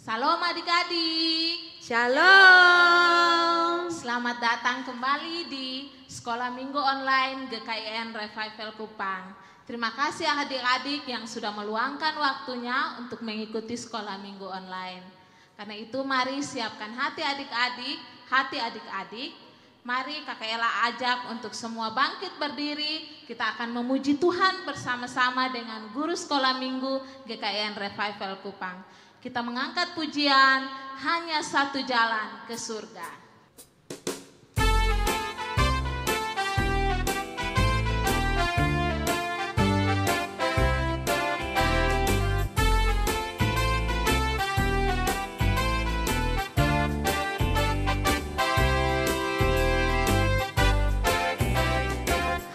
Salam adik-adik. Shalom. Selamat datang kembali di Sekolah Minggu Online GKIN Revival Kupang. Terima kasih adik-adik yang sudah meluangkan waktunya untuk mengikuti Sekolah Minggu Online. Karena itu mari siapkan hati adik-adik. Mari Kakak Ella ajak untuk semua bangkit berdiri. Kita akan memuji Tuhan bersama-sama dengan guru Sekolah Minggu GKIN Revival Kupang. Kita mengangkat pujian Hanya Satu Jalan ke Surga.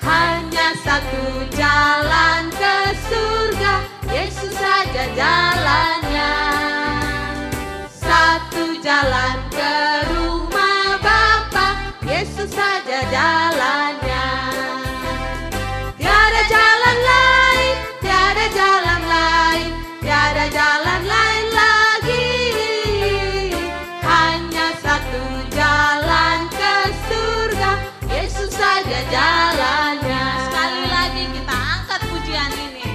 Hanya satu jalan ke surga, Yesus saja jalannya. Satu jalan ke rumah Bapa, Yesus saja jalannya. Tiada jalan lain, tiada jalan lain, tiada jalan lain lagi. Hanya satu jalan ke surga, Yesus saja jalannya. Sekali lagi kita angkat pujian ini.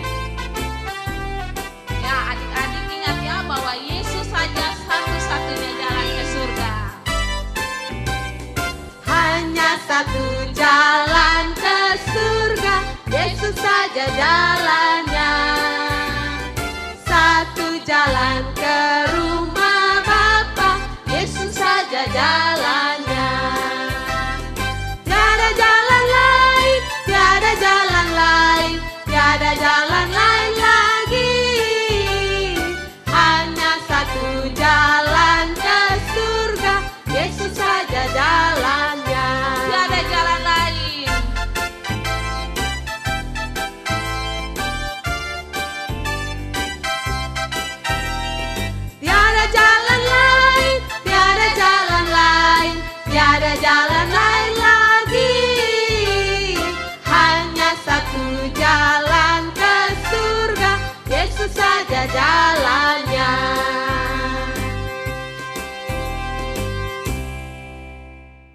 Ya, adik-adik ingat ya bahwa Yesus saja satu-satunya jalan ke surga. Hanya satu jalan ke surga, Yesus saja jalannya. Satu jalan ke rumah Bapa, Yesus saja jalannya. Tiada jalan lain, tiada jalan lain, tiada jalan lain lagi. Hanya satu jalan ke surga, Yesus saja jalannya. Tiada jalan lain. Tiada jalan lain, tiada jalan lain, tiada jalan lain lagi. Hanya satu jalan ke surga, Yesus saja jalannya.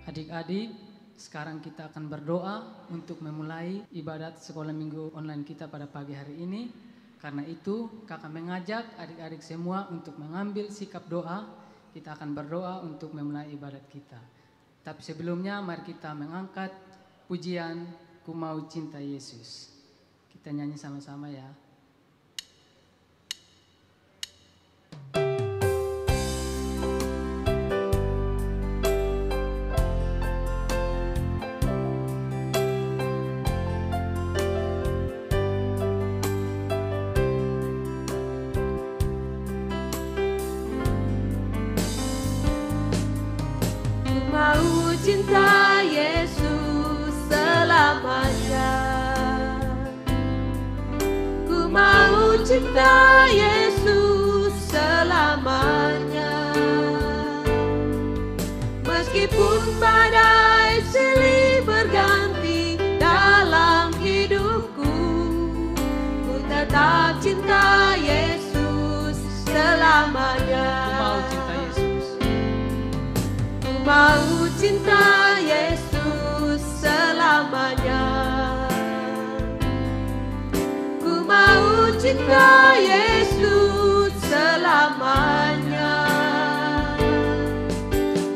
Adik-adik, sekarang kita akan berdoa untuk memulai ibadat sekolah minggu online kita pada pagi hari ini. Karena itu, kakak mengajak adik-adik semua untuk mengambil sikap doa. Kita akan berdoa untuk memulai ibadat kita. Tapi sebelumnya, mari kita mengangkat pujian Ku Mau Cinta Yesus. Kita nyanyi sama-sama ya. Mau cinta Yesus selamanya. Ku mau cinta Yesus selamanya. Meskipun badai silih berganti dalam hidupku, ku tetap cinta Yesus selamanya. Mau cinta Yesus selamanya. Ku mau cinta Yesus selamanya.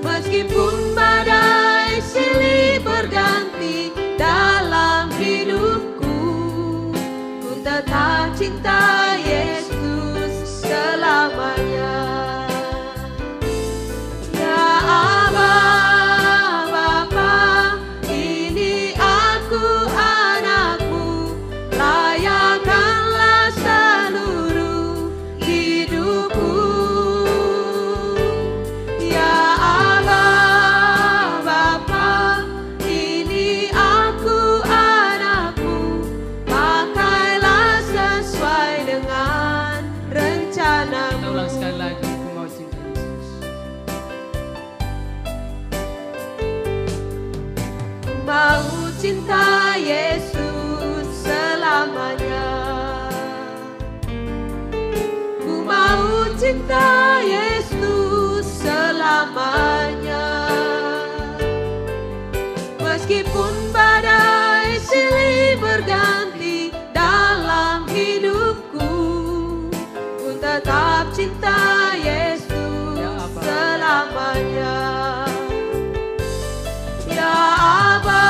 Meskipun badai silih berganti dalam hidupku, ku tetap cinta Yesus selamanya. Mau cinta Yesus selamanya. Ku mau cinta Yesus selamanya. Meskipun badai silih berganti dalam hidupku, ku tetap cinta Yesus selamanya. Ya Aba,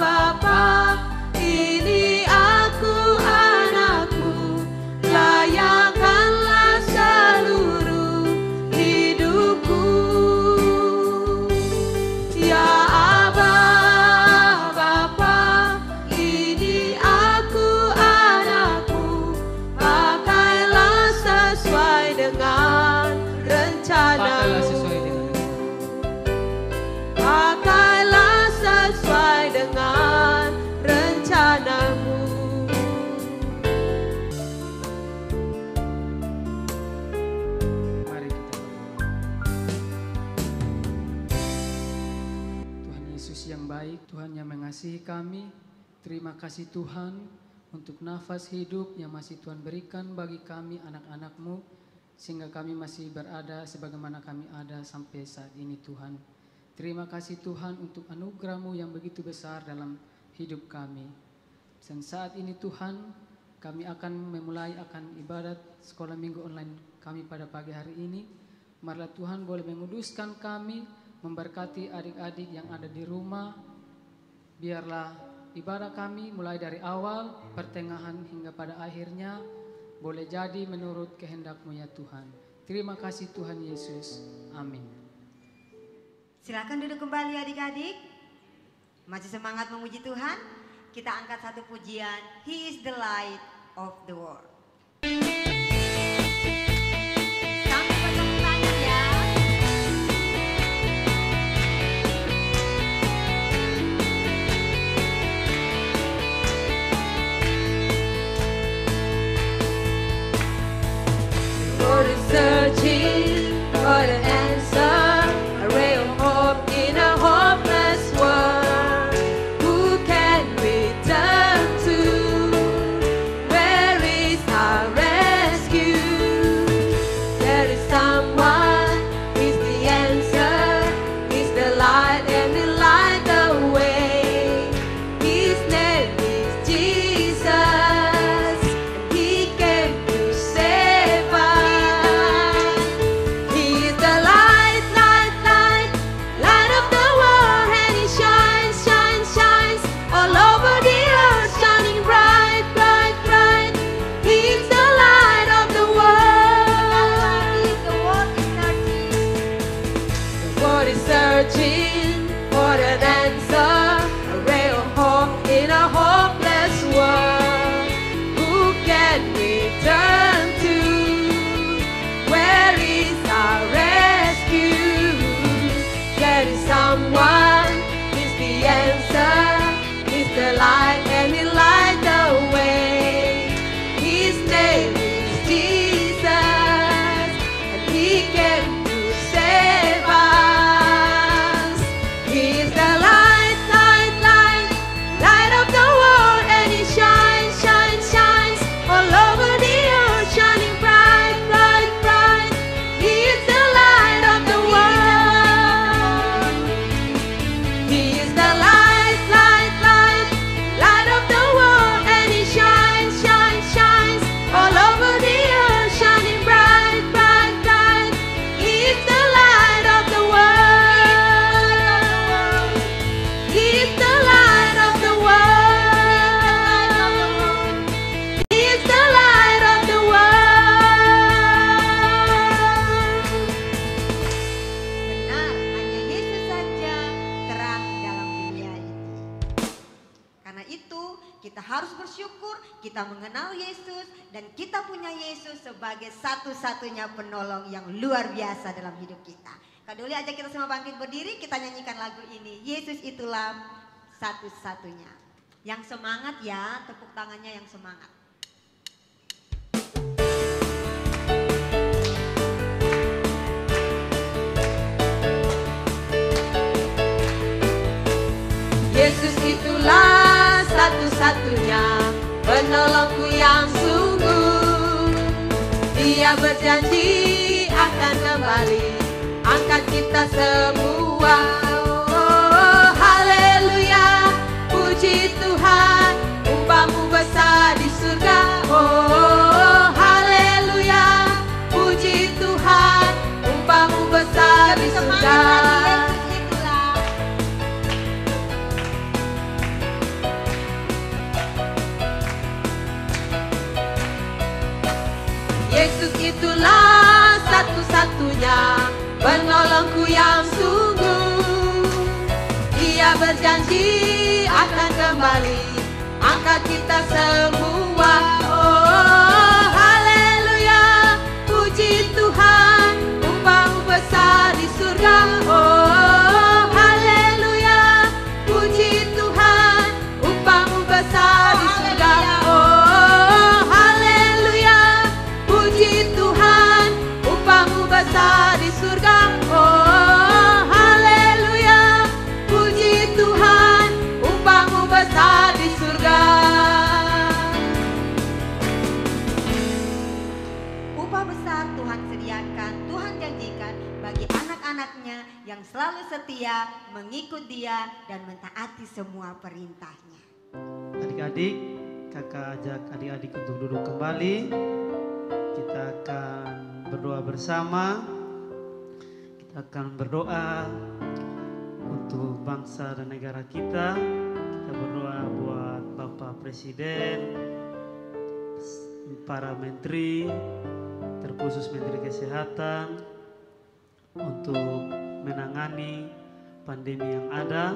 Bapa, ini aku anakmu, layakkanlah seluruh hidupku. Ya Aba, Bapa, ini aku anakmu, pakailah sesuai dengan rencanamu. Pakailah sesuai dengan rencanamu. Mari kita berdoa. Tuhan Yesus yang baik, Tuhan yang mengasihi kami, terima kasih Tuhan untuk nafas hidup yang masih Tuhan berikan bagi kami anak-anak-Mu, sehingga kami masih berada sebagaimana kami ada sampai saat ini Tuhan. Terima kasih Tuhan untuk anugerah-Mu yang begitu besar dalam hidup kami. Dan saat ini Tuhan, kami akan memulai akan ibadat sekolah minggu online kami pada pagi hari ini. Marilah Tuhan boleh menguduskan kami, memberkati adik-adik yang ada di rumah. Biarlah ibadah kami mulai dari awal, pertengahan hingga pada akhirnya boleh jadi menurut kehendak-Mu ya Tuhan. Terima kasih Tuhan Yesus. Amin. Silakan duduk kembali adik-adik. Masih semangat memuji Tuhan? Kita angkat satu pujian, He is the light of the world. Sambil bertepuk tangan ya. For the searching for the answer, a ray of hope in a hopeless world. Who can we turn to? Where is our rescue? There is someone, He's the answer. He's the light and He light the way. His name is Jesus, and He came to save us. He is the light, light, light, light of the world, and He shines, shines, shines all over the earth, shining bright, bright, bright. He is the light of the world. The world is searching for an answer, a ray of hope in a hopeless world. Who can we turn to? Where is our rescue? There is someone, He's the answer. He's the light and He light the way. His name is Jesus, and He came to save us. He is the light, light, light, light of the world, and He shines, shines, shines all over the earth, shining bright, bright, bright. He is the light of the world. He is the light, light, light, light of the world, and He shines, shines, shines all over the earth, shining bright, bright, bright. He is the light of the world. He is the light of the world. He is the light of the world. Benar, hanya Yesus saja terang dalam dunia ini. Karena itu kita harus bersyukur, kita mengenal Yesus, dan kita punya Yesus sebagai satu-satunya penolong yang luar biasa dalam hidup kita. Kak Doli ajak kita semua bangkit berdiri, kita nyanyikan lagu ini. Yesus itulah satu-satunya. Yang semangat ya, tepuk tangannya yang semangat. Yesus itulah satu-satunya penolongku yang sungguh. Dia berjanji akan kembali angkat kita semua. Oh, haleluya, puji Tuhan, upahmu besar di surga. Oh, haleluya, puji Tuhan, upahmu besar di surga. Yesus itulah satu-satunya penolongku yang sungguh. Dia berjanji akan kembali angkat kita semua. Oh, haleluya, puji Tuhan, upahmu besar di surga. Oh, haleluya, puji Tuhan, upahmu besar di surga. Oh, haleluya, puji Tuhan, upahmu besar di surga. Oh, haleluya, puji Tuhan, upahmu besar di surga. Upah besar Tuhan sediakan, Tuhan janjikan bagi anak-anaknya yang selalu setia mengikut Dia dan mentaati semua perintahnya. Adik-adik, kakak ajak adik-adik untuk duduk kembali. Kita akan berdoa bersama. Kita akan berdoa untuk bangsa dan negara kita. Kita berdoa buat Bapak Presiden, para menteri, terkhusus Menteri Kesehatan, untuk menangani pandemi yang ada.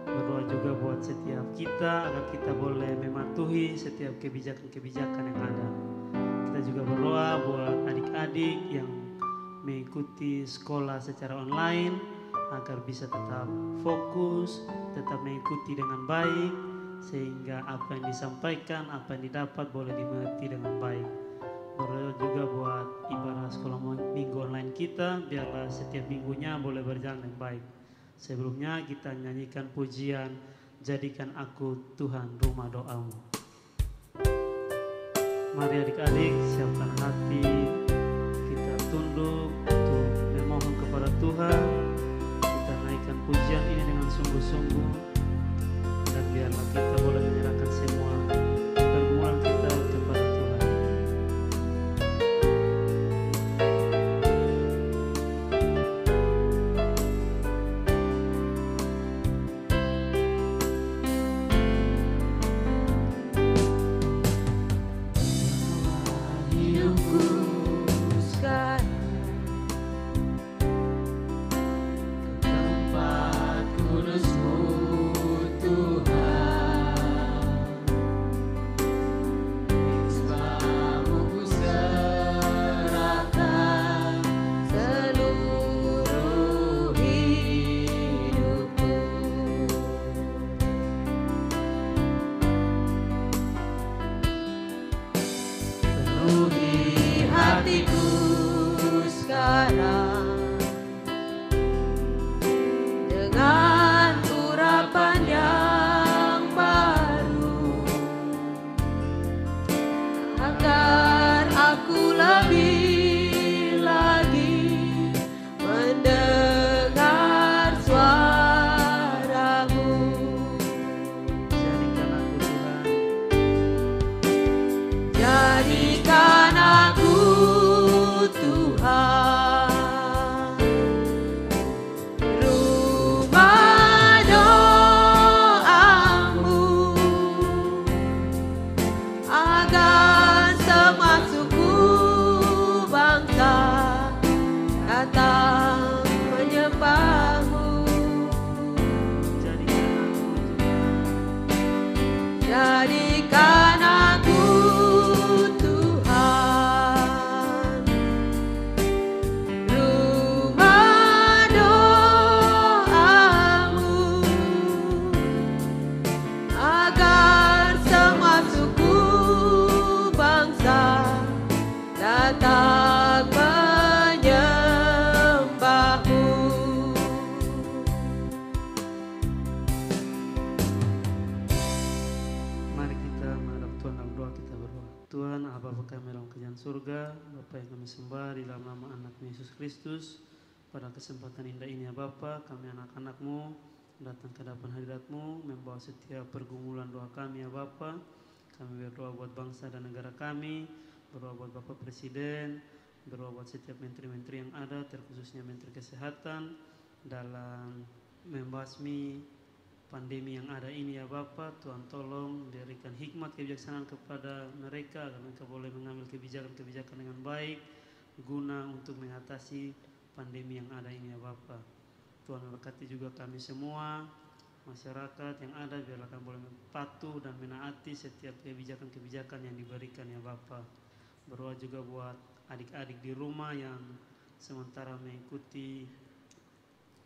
Berdoa juga buat setiap kita agar kita boleh mematuhi setiap kebijakan-kebijakan yang ada. Kita juga berdoa buat adik-adik yang mengikuti sekolah secara online agar bisa tetap fokus, tetap mengikuti dengan baik, sehingga apa yang disampaikan, apa yang didapat boleh dimengerti dengan baik. Berdoa juga buat ibadah sekolah minggu online kita, biarlah setiap minggunya boleh berjalan dengan baik. Sebelumnya kita nyanyikan pujian Jadikan Aku Tuhan Rumah Doamu. Mari adik-adik siapkan hati, kita tunduk untuk memohon kepada Tuhan. Kita naikkan pujian ini dengan sungguh-sungguh, dan biarlah kita boleh menyerahkan semua pergumulan kita kepada Tuhan. Surga, Bapa yang kami sembah di dalam nama anak Yesus Kristus, pada kesempatan indah ini ya Bapa, kami anak-anak-Mu datang ke hadapan hadirat-Mu, membawa setiap pergumulan doa kami ya Bapa. Kami berdoa buat bangsa dan negara kami, berdoa buat Bapak Presiden, berdoa buat setiap menteri-menteri yang ada, terkhususnya Menteri Kesehatan, dalam membasmi pandemi yang ada ini ya Bapak. Tuhan tolong berikan hikmat kebijaksanaan kepada mereka agar mereka boleh mengambil kebijakan-kebijakan dengan baik guna untuk mengatasi pandemi yang ada ini ya Bapak. Tuhan memberkati juga kami semua, masyarakat yang ada, biarlah kami boleh patuh dan menaati setiap kebijakan-kebijakan yang diberikan ya Bapak. Berdoa juga buat adik-adik di rumah yang sementara mengikuti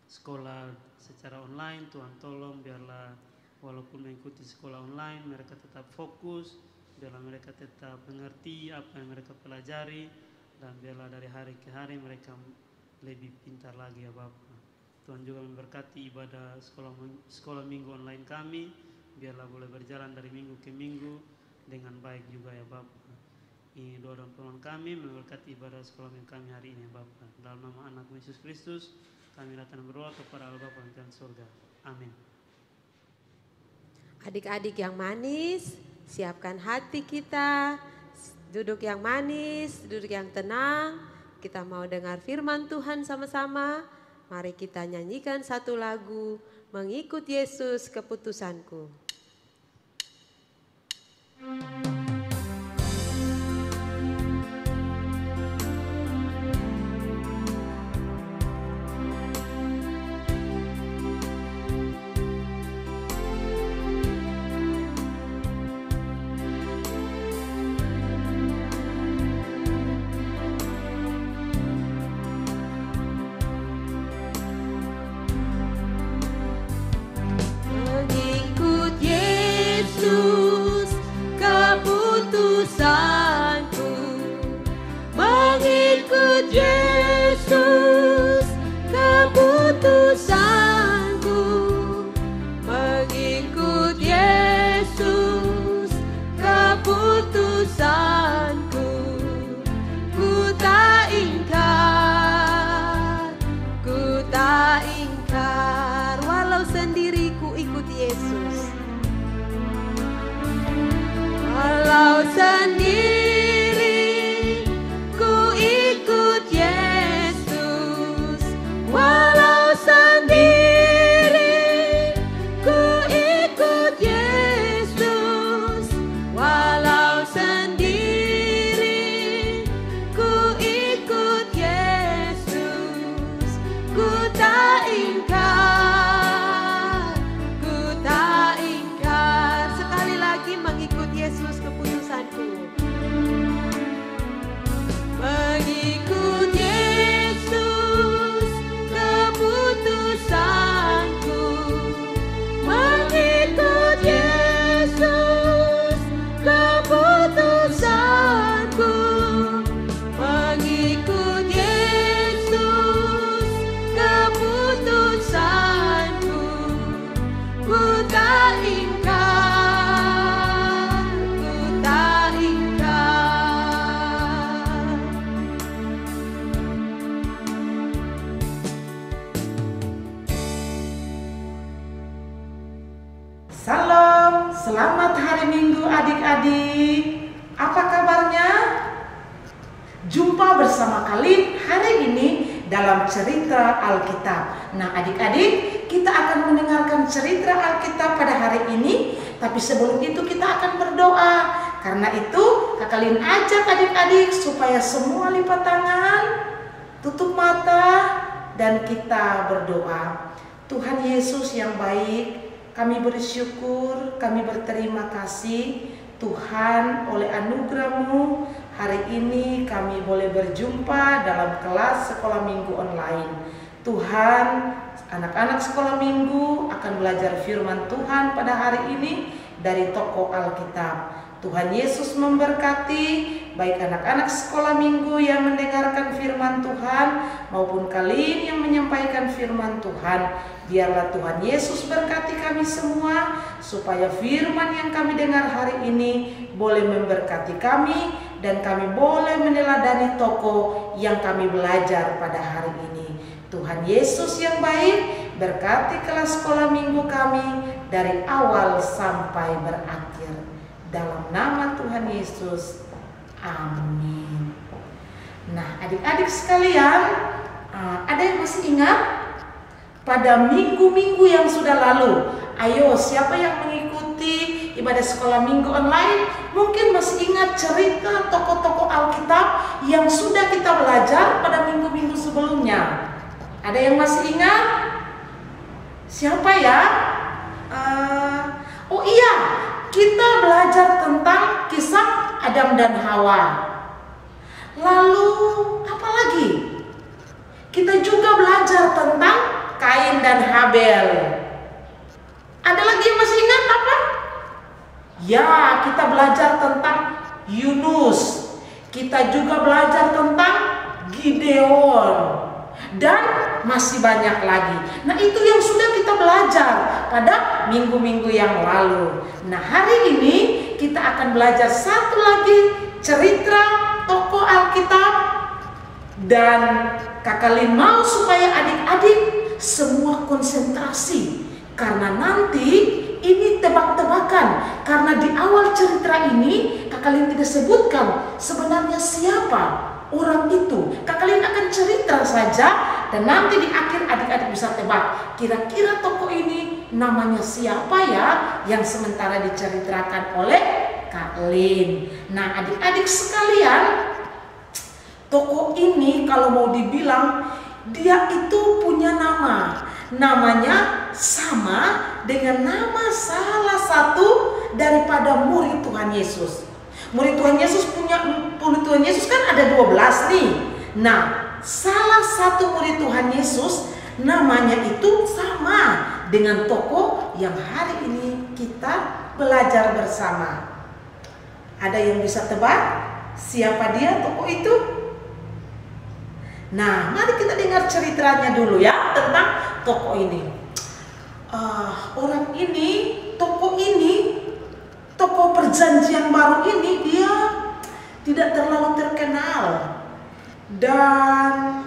sekolah secara online. Tuhan tolong biarlah walaupun mengikuti sekolah online mereka tetap fokus, biarlah mereka tetap mengerti apa yang mereka pelajari, dan biarlah dari hari ke hari mereka lebih pintar lagi ya Bapak. Tuhan juga memberkati ibadah sekolah minggu online kami, biarlah boleh berjalan dari minggu ke minggu dengan baik juga ya Bapak. Ini doa dan permohonan kami, memberkati ibadah sekolah minggu kami hari ini ya Bapak. Dalam nama anak Yesus Kristus kami datang berdoa kepada Allah Bapa di surga. Amin. Adik-adik yang manis, siapkan hati kita, duduk yang manis, duduk yang tenang. Kita mau dengar firman Tuhan sama-sama. Mari kita nyanyikan satu lagu, Mengikut Yesus Keputusanku. Mengikut Yesus keputusanku, mengikut Yesus keputusanku, mengikut Yesus keputusanku. Ku tak ingkar, ku tak ingkar, walau sendiri ku ikut Yesus. Walau sendiri ku ikut Yesus, walau sendiri ku ikut Yesus, walau sendiri ku ikut Yesus. Ku tak ingkar, ku tak ingkar. Sekali lagi, mengikut Yesus keputusanku. Mengikut Yesus keputusanku, mengikut Yesus keputusanku, mengikut Yesus keputusanku. Ku tak ingkar, ku tak ingkar. Salam, selamat hari Minggu adik-adik. Apa kabarnya? Jumpa bersama kalian hari ini dalam cerita Alkitab. Nah adik-adik, kita akan mendengarkan cerita Alkitab pada hari ini. Tapi sebelum itu kita akan berdoa. Karena itu kalian ajak adik-adik supaya semua lipat tangan, tutup mata, dan kita berdoa. Tuhan Yesus yang baik, kami bersyukur, kami berterima kasih Tuhan oleh anugerah-Mu. Hari ini kami boleh berjumpa dalam kelas sekolah minggu online. Tuhan, anak-anak sekolah minggu akan belajar firman Tuhan pada hari ini dari toko Alkitab. Tuhan Yesus memberkati baik anak-anak sekolah minggu yang mendengarkan firman Tuhan maupun kalian yang menyampaikan firman Tuhan. Biarlah Tuhan Yesus berkati kami semua supaya firman yang kami dengar hari ini boleh memberkati kami dan kami boleh meneladani toko yang kami belajar pada hari ini. Tuhan Yesus yang baik berkati kelas sekolah minggu kami dari awal sampai berakhir. Dalam nama Tuhan Yesus, amin. Nah, adik-adik sekalian, ada yang masih ingat pada minggu-minggu yang sudah lalu? Ayo, siapa yang mengikuti ibadah sekolah minggu online mungkin masih ingat cerita tokoh-tokoh Alkitab yang sudah kita belajar pada minggu-minggu sebelumnya? Ada yang masih ingat? Siapa ya? Oh iya, kita belajar tentang kisah Adam dan Hawa. Lalu apa lagi? Kita juga belajar tentang Kain dan Habel. Ada lagi yang masih ingat apa? Ya, kita belajar tentang Yunus. Kita juga belajar tentang Gideon. Dan masih banyak lagi. Nah, itu yang sudah kita belajar pada minggu-minggu yang lalu. Nah, hari ini kita akan belajar satu lagi cerita tokoh Alkitab. Dan Kakak Lin mau supaya adik-adik semua konsentrasi, karena nanti ini tebak-tebakan. Karena di awal cerita ini Kakak Lin tidak sebutkan sebenarnya siapa orang itu. Kakak Lin akan cerita saja, dan nanti di akhir adik-adik bisa tebak kira-kira tokoh ini namanya siapa ya, yang sementara diceritakan oleh Kak Lin. Nah, adik-adik sekalian, tokoh ini kalau mau dibilang dia itu punya nama. Namanya sama dengan nama salah satu daripada murid Tuhan Yesus. Murid Tuhan Yesus kan ada 12 nih. Nah, salah satu murid Tuhan Yesus namanya itu sama dengan tokoh yang hari ini kita belajar bersama. Ada yang bisa tebak siapa dia tokoh itu? Nah, mari kita dengar ceritanya dulu ya tentang tokoh ini. Orang ini, tokoh perjanjian baru ini dia tidak terlalu terkenal. Dan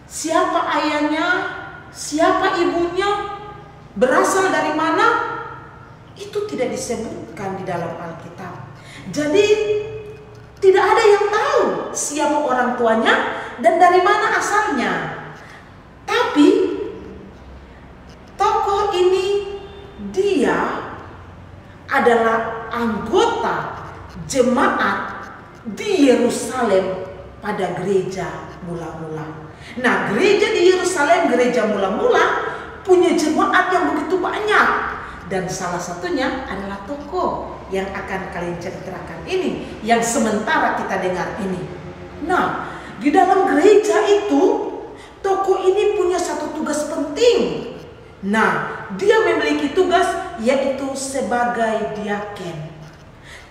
siapa ayahnya, siapa ibunya, berasal dari mana, itu tidak disebutkan di dalam Alkitab. Jadi tidak ada yang tahu siapa orang tuanya dan dari mana asalnya. Tapi tokoh ini dia adalah anggota jemaat di Yerusalem pada gereja mula-mula. Nah, gereja di Yerusalem, gereja mula-mula punya jemaat yang begitu banyak. Dan salah satunya adalah tokoh yang akan kalian ceritakan ini, yang sementara kita dengar ini. Nah, di dalam gereja itu, tokoh ini punya satu tugas penting. Nah, dia memiliki tugas yaitu sebagai diaken.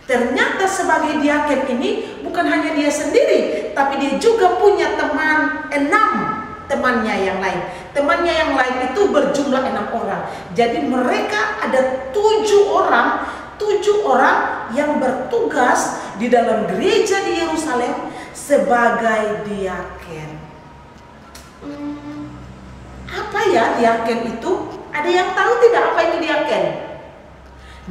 Ternyata sebagai diaken ini bukan hanya dia sendiri, tapi dia juga punya teman 6 temannya yang lain. Temannya yang lain itu berjumlah 6 orang. Jadi mereka ada 7 orang yang bertugas di dalam gereja di Yerusalem sebagai diaken. Apa ya diaken itu? Ada yang tahu tidak apa itu diaken?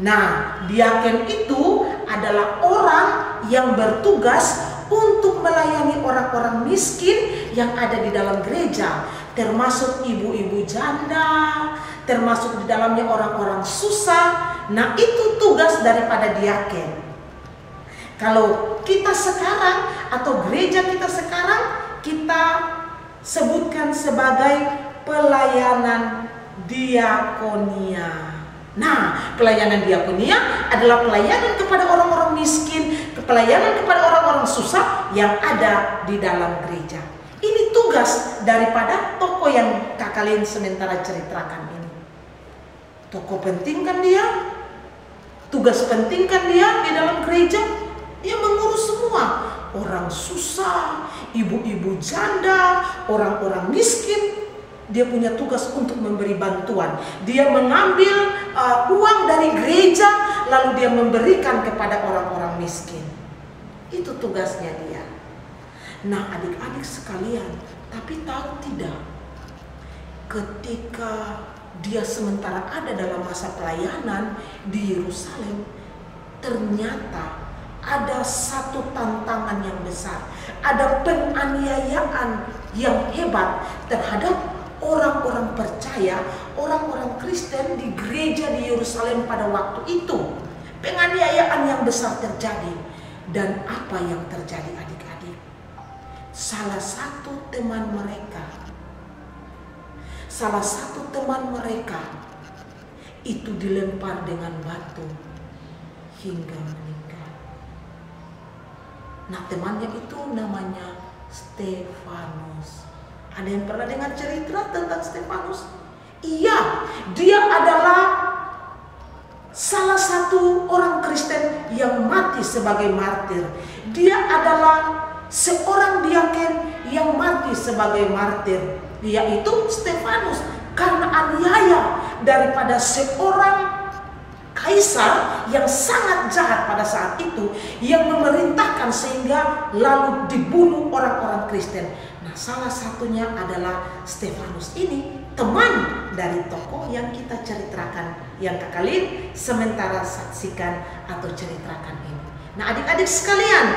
Nah, diaken itu adalah orang yang bertugas untuk melayani orang-orang miskin yang ada di dalam gereja, termasuk ibu-ibu janda, termasuk di dalamnya orang-orang susah. Nah, itu tugas daripada diaken. Kalau kita sekarang atau gereja kita sekarang, kita sebutkan sebagai pelayanan diakonia. Nah, pelayanan diakonia adalah pelayanan kepada orang-orang miskin, pelayanan kepada orang-orang susah yang ada di dalam gereja. Ini tugas daripada tokoh yang Kakak Lin sementara ceritakan ini. Tokoh penting kan dia? Tugas penting kan dia di dalam gereja? Dia mengurus semua. Orang susah, ibu-ibu janda, orang-orang miskin. Dia punya tugas untuk memberi bantuan. Dia mengambil uang dari gereja, lalu dia memberikan kepada orang-orang miskin. Itu tugasnya dia. Nah, adik-adik sekalian, tapi tahu tidak, ketika dia sementara ada dalam masa pelayanan di Yerusalem, ternyata ada satu tantangan yang besar, ada penganiayaan yang hebat terhadap orang-orang percaya, orang-orang Kristen di gereja di Yerusalem pada waktu itu. Penganiayaan yang besar terjadi. Dan apa yang terjadi adik-adik? Salah satu teman mereka itu dilempar dengan batu hingga meninggal. Nah, temannya itu namanya Stefanus. Ada yang pernah dengar cerita tentang Stefanus? Iya, dia adalah salah satu orang Kristen yang mati sebagai martir. Dia adalah seorang diaken yang mati sebagai martir, yaitu Stefanus, karena aniaya daripada seorang kaisar yang sangat jahat pada saat itu, yang memerintahkan sehingga lalu dibunuh orang-orang Kristen. Nah, salah satunya adalah Stefanus ini, teman dari tokoh yang kita ceritakan, yang kalian sementara saksikan atau ceritakan ini. Nah, adik-adik sekalian,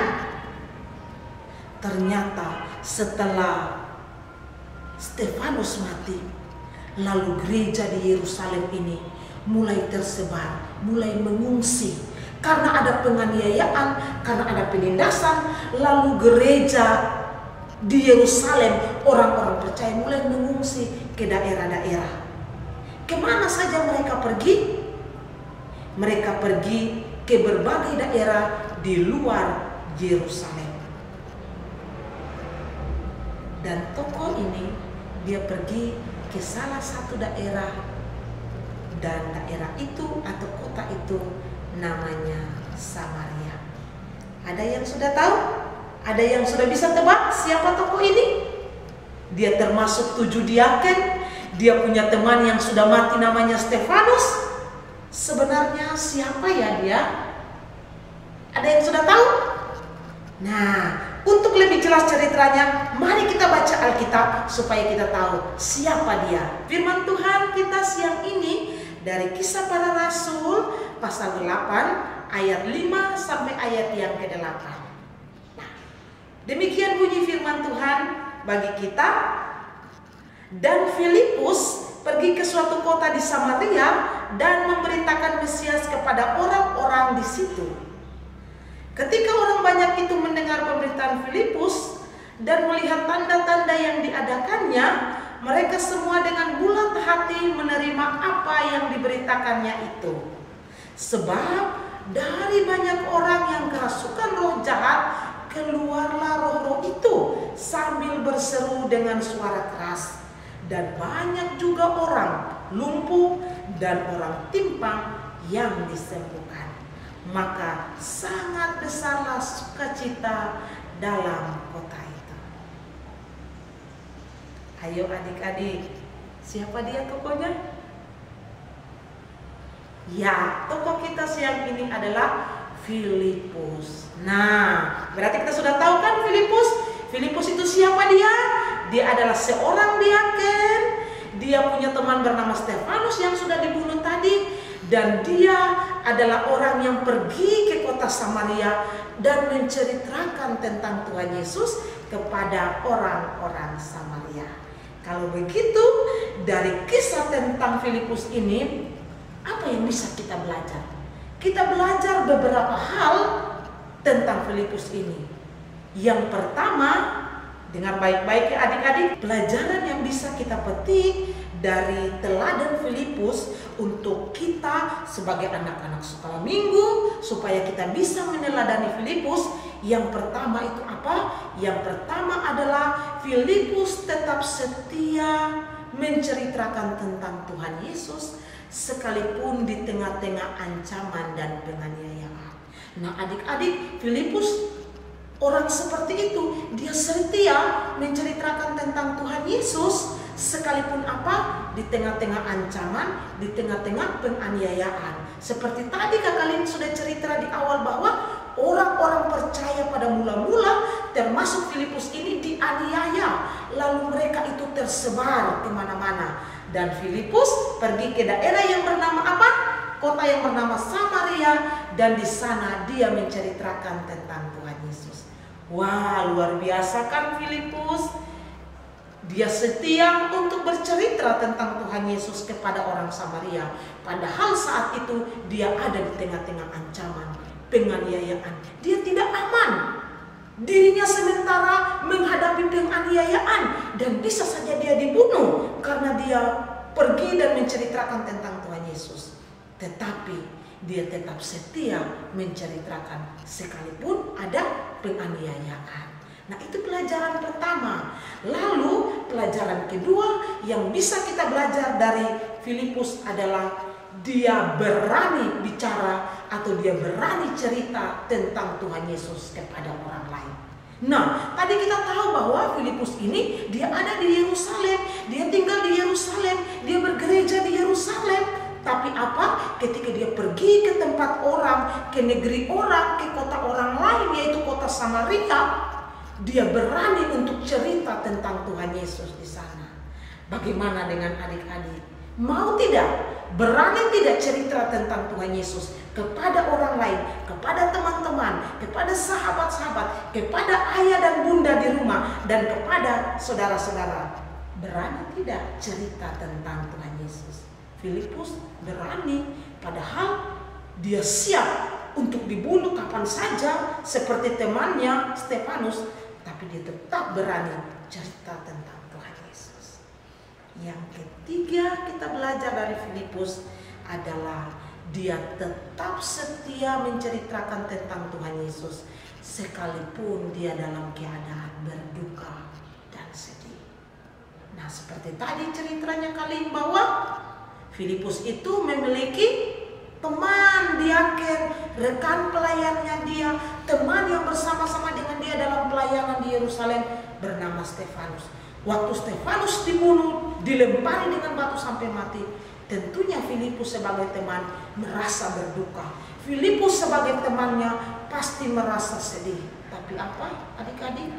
ternyata setelah Stefanus mati, lalu gereja di Yerusalem ini mulai tersebar, mulai mengungsi. Karena ada penganiayaan, karena ada penindasan, lalu gereja di Yerusalem, orang-orang percaya mulai mengungsi ke daerah-daerah. Kemana saja mereka pergi? Mereka pergi ke berbagai daerah di luar Yerusalem. Dan tokoh ini, dia pergi ke salah satu daerah, dan daerah itu atau kota itu namanya Samaria. Ada yang sudah tahu? Ada yang sudah bisa tebak siapa tokoh ini? Dia termasuk 7 diaken. Dia punya teman yang sudah mati namanya Stefanus. Sebenarnya siapa ya dia? Ada yang sudah tahu? Nah, untuk lebih jelas ceritanya, mari kita baca Alkitab supaya kita tahu siapa dia. Firman Tuhan kita siang ini dari Kisah Para Rasul pasal 8 ayat 5 sampai ayat yang ke-8. Nah, demikian bunyi firman Tuhan bagi kita. Dan Filipus pergi ke suatu kota di Samaria dan memberitakan Mesias kepada orang-orang di situ. Ketika orang banyak itu mendengar pemberitaan Filipus dan melihat tanda-tanda yang diadakannya, mereka semua dengan bulat hati menerima apa yang diberitakannya itu. Sebab dari banyak orang yang kerasukan roh jahat, keluarlah roh-roh itu sambil berseru dengan suara keras. Dan banyak juga orang lumpuh dan orang timpang yang disembuhkan. Maka sangat besarlah sukacita dalam kota itu. Ayo adik-adik, siapa dia tokohnya? Ya, tokoh kita siang ini adalah Filipus. Nah, berarti kita sudah tahu kan Filipus? Filipus itu siapa dia? Dia adalah seorang diaken. Dia punya teman bernama Stefanus yang sudah dibunuh tadi. Dan dia adalah orang yang pergi ke kota Samaria dan menceritakan tentang Tuhan Yesus kepada orang-orang Samaria. Kalau begitu, dari kisah tentang Filipus ini, apa yang bisa kita belajar? Kita belajar beberapa hal tentang Filipus ini. Yang pertama, dengar baik-baik ya adik-adik, pelajaran yang bisa kita petik dari teladan Filipus untuk kita sebagai anak-anak sekolah minggu, supaya kita bisa meneladani Filipus. Yang pertama itu apa? Yang pertama adalah Filipus tetap setia menceritakan tentang Tuhan Yesus sekalipun di tengah-tengah ancaman dan penganiayaan. Nah adik-adik, Filipus orang seperti itu, dia setia menceritakan tentang Tuhan Yesus sekalipun apa? Di tengah-tengah ancaman, di tengah-tengah penganiayaan. Seperti tadi kalian sudah cerita di awal bahwa orang-orang percaya pada mula-mula termasuk Filipus ini dianiaya, lalu mereka itu tersebar kemana-mana. Dan Filipus pergi ke daerah yang bernama apa? Kota yang bernama Samaria, dan di sana dia menceritakan tentang Tuhan Yesus. Wah, luar biasa kan Filipus? Dia setia untuk bercerita tentang Tuhan Yesus kepada orang Samaria. Padahal saat itu dia ada di tengah-tengah ancaman, penganiayaan. Dia tidak aman. Dirinya sementara menghadapi penganiayaan dan bisa saja dia dibunuh karena dia pergi dan menceritakan tentang Tuhan Yesus. Tetapi dia tetap setia menceritakan sekalipun ada penganiayaan. Nah, itu pelajaran pertama. Lalu pelajaran kedua yang bisa kita belajar dari Filipus adalah dia berani bicara atau dia berani cerita tentang Tuhan Yesus kepada orang lain. Nah, tadi kita tahu bahwa Filipus ini dia ada di Yerusalem, dia tinggal di Yerusalem, dia bergereja di Yerusalem. Tapi apa? Ketika dia pergi ke tempat orang, ke negeri orang, ke kota orang lain, yaitu kota Samaria, dia berani untuk cerita tentang Tuhan Yesus di sana. Bagaimana dengan adik-adik? Mau tidak? Berani tidak cerita tentang Tuhan Yesus kepada orang lain, kepada teman-teman, kepada sahabat-sahabat, kepada ayah dan bunda di rumah, dan kepada saudara-saudara? Berani tidak cerita tentang Tuhan Yesus? Filipus berani, padahal dia siap untuk dibunuh kapan saja seperti temannya Stefanus, tapi dia tetap berani cerita tentang Tuhan Yesus. Yang ketiga kita belajar dari Filipus adalah dia tetap setia menceritakan tentang Tuhan Yesus sekalipun dia dalam keadaan berduka dan sedih. Nah, seperti tadi ceritanya kali bahwa Filipus itu memiliki teman diaken, rekan pelayannya dia, teman yang bersama-sama dengan dia dalam pelayanan di Yerusalem bernama Stefanus. Waktu Stefanus dibunuh, dilempari dengan batu sampai mati, tentunya Filipus sebagai teman merasa berduka. Filipus sebagai temannya pasti merasa sedih. Tapi apa adik-adik?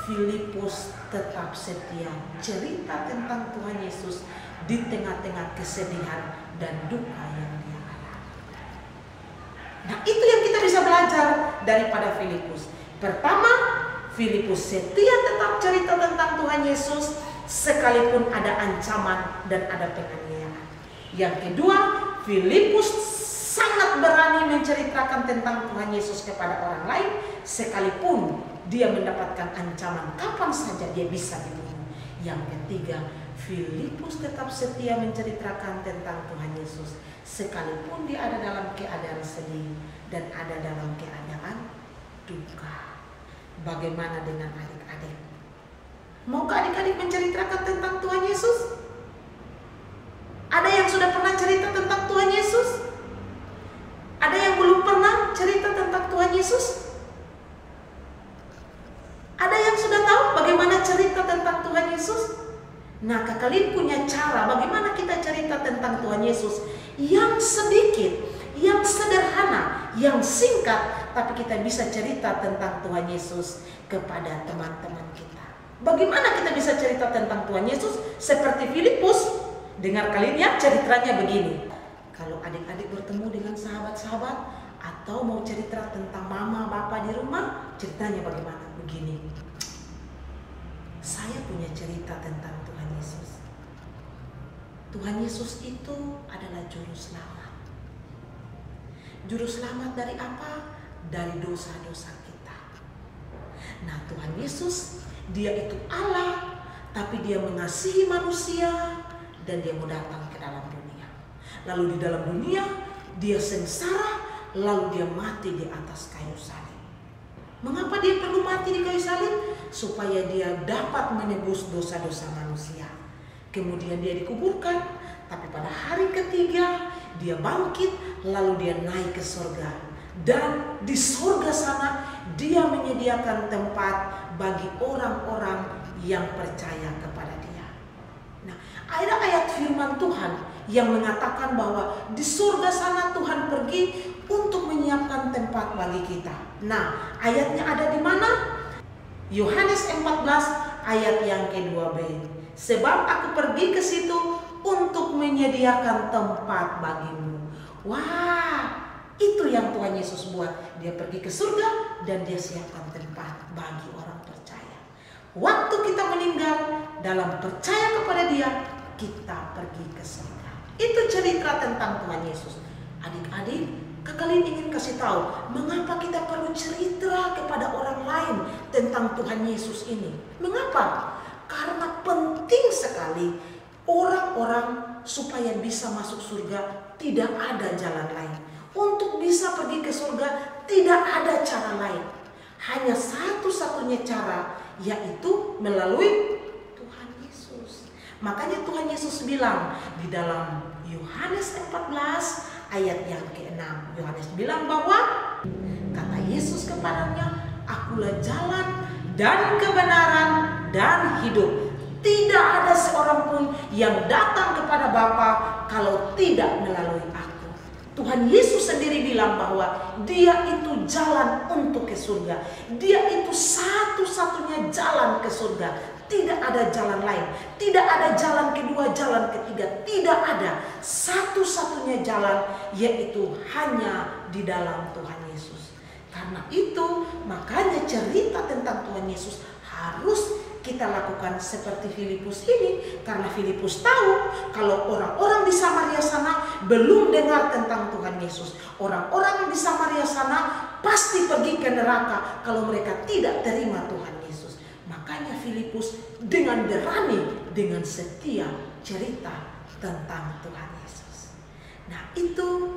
Filipus tetap setia cerita tentang Tuhan Yesus di tengah-tengah kesedihan dan duka yang dia alami. Nah, itu yang kita bisa belajar daripada Filipus. Pertama, Filipus setia tetap cerita tentang Tuhan Yesus sekalipun ada ancaman dan ada penganiayaan. Yang kedua, Filipus sangat berani menceritakan tentang Tuhan Yesus kepada orang lain sekalipun dia mendapatkan ancaman kapan saja dia bisa dibunuh. Yang ketiga, Filipus tetap setia menceritakan tentang Tuhan Yesus sekalipun dia ada dalam keadaan sedih dan ada dalam keadaan duka. Bagaimana dengan adik-adik? Maukah adik-adik menceritakan tentang Tuhan Yesus? Ada yang sudah pernah cerita tentang Tuhan Yesus? Ada yang belum pernah cerita tentang Tuhan Yesus? Ada yang sudah tahu bagaimana cerita tentang Tuhan Yesus? Nah, kalian punya cara bagaimana kita cerita tentang Tuhan Yesus yang sedikit, yang sederhana, yang singkat, tapi kita bisa cerita tentang Tuhan Yesus kepada teman-teman kita. Bagaimana kita bisa cerita tentang Tuhan Yesus seperti Filipus? Dengar kalian ya, ceritanya begini. Kalau adik-adik bertemu dengan sahabat-sahabat atau mau cerita tentang mama, bapak di rumah, ceritanya bagaimana? Begini. Saya punya cerita tentang Tuhan Yesus. Tuhan Yesus itu adalah juru selamat. Juru selamat dari apa? Dari dosa-dosa kita. Nah, Tuhan Yesus, dia itu Allah, tapi dia mengasihi manusia dan dia mau datang ke dalam dunia. Lalu di dalam dunia dia sengsara, lalu dia mati di atas kayu salib. Mengapa dia perlu mati di kayu salib? Supaya dia dapat menebus dosa-dosa manusia. Kemudian dia dikuburkan, tapi pada hari ketiga dia bangkit, lalu dia naik ke surga. Dan di surga sana dia menyediakan tempat bagi orang-orang yang percaya kepada dia. Nah, ada ayat firman Tuhan yang mengatakan bahwa di surga sana Tuhan pergi untuk menyiapkan menyiapkan tempat bagi kita. Nah, ayatnya ada di mana? Yohanes 14 ayat yang ke-2b. Sebab aku pergi ke situ untuk menyediakan tempat bagimu. Wah, itu yang Tuhan Yesus buat. Dia pergi ke surga dan dia siapkan tempat bagi orang percaya. Waktu kita meninggal dalam percaya kepada dia, kita pergi ke surga. Itu cerita tentang Tuhan Yesus. Adik-adik, kalian ingin kasih tahu mengapa kita perlu cerita kepada orang lain tentang Tuhan Yesus ini? Mengapa? Karena penting sekali orang-orang supaya bisa masuk surga, tidak ada jalan lain. Untuk bisa pergi ke surga tidak ada cara lain. Hanya satu-satunya cara, yaitu melalui Tuhan Yesus. Makanya Tuhan Yesus bilang di dalam Yohanes 14 ayat yang ke-6. Yohanes bilang bahwa kata Yesus kepadanya, akulah jalan dan kebenaran dan hidup. Tidak ada seorang pun yang datang kepada Bapa kalau tidak melalui aku. Tuhan Yesus sendiri bilang bahwa dia itu jalan untuk ke surga. Dia itu satu-satunya jalan ke surga. Tidak ada jalan lain. Tidak ada jalan kedua, jalan ketiga. Tidak ada. Satu-satunya jalan yaitu hanya di dalam Tuhan Yesus. Karena itu makanya cerita tentang Tuhan Yesus harus kita lakukan seperti Filipus ini. Karena Filipus tahu kalau orang-orang di Samaria sana belum dengar tentang Tuhan Yesus. Orang-orang yang di Samaria sana pasti pergi ke neraka kalau mereka tidak terima Tuhan Yesus. Makanya Filipus dengan berani, dengan setia cerita tentang Tuhan Yesus. Nah, itu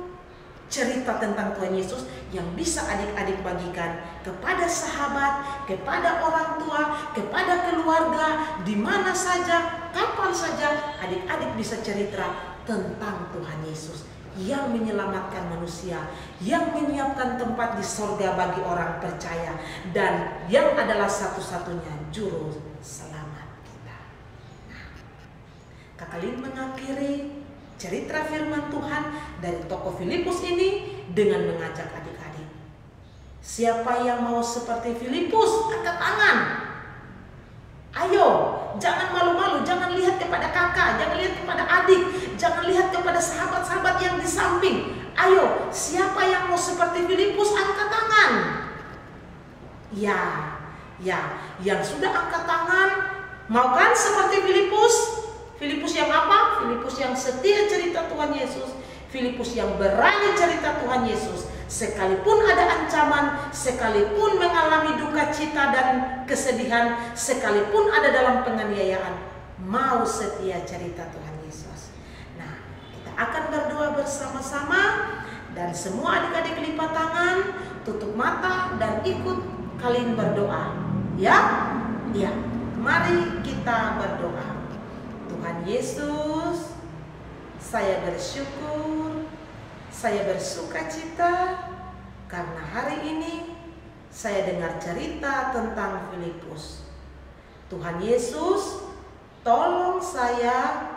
cerita tentang Tuhan Yesus yang bisa adik-adik bagikan kepada sahabat, kepada orang tua, kepada keluarga, di mana saja, kapan saja adik-adik bisa cerita tentang Tuhan Yesus yang menyelamatkan manusia, yang menyiapkan tempat di surga bagi orang percaya, dan yang adalah satu-satunya juru selamat kita. Nah, Kakak Lin mengakhiri cerita firman Tuhan dari tokoh Filipus ini dengan mengajak adik-adik. Siapa yang mau seperti Filipus, angkat tangan. Ayo, jangan malu-malu, jangan lihat kepada kakak, jangan lihat kepada adik, jangan lihat kepada sahabat-sahabat yang di samping. Ayo, siapa yang mau seperti Filipus, angkat tangan. Ya, yang sudah angkat tangan, mau kan seperti Filipus? Filipus yang apa? Filipus yang setia cerita Tuhan Yesus. Filipus yang berani cerita Tuhan Yesus. Sekalipun ada ancaman, sekalipun mengalami duka cita dan kesedihan, sekalipun ada dalam penganiayaan, mau setia cerita Tuhan Yesus. Nah, kita akan berdoa bersama-sama. Dan semua adik-adik lipat tangan, tutup mata dan ikut kalian berdoa. Ya? Ya. Mari kita berdoa. Tuhan Yesus, saya bersyukur, saya bersuka cita karena hari ini saya dengar cerita tentang Filipus. Tuhan Yesus, tolong saya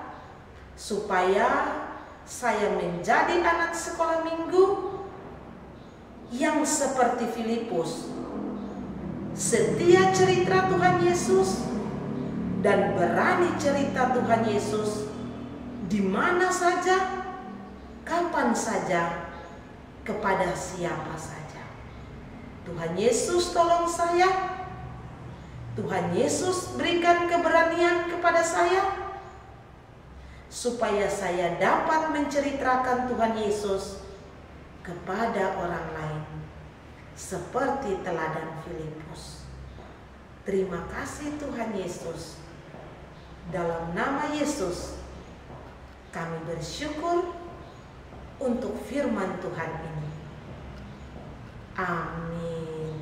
supaya saya menjadi anak sekolah minggu yang seperti Filipus, setia cerita Tuhan Yesus dan berani cerita Tuhan Yesus di mana saja, kapan saja, kepada siapa saja. Tuhan Yesus tolong saya. Tuhan Yesus berikan keberanian kepada saya supaya saya dapat menceritakan Tuhan Yesus kepada orang lain seperti teladan Filipus. Terima kasih Tuhan Yesus. Dalam nama Yesus kami bersyukur untuk firman Tuhan ini. Amin.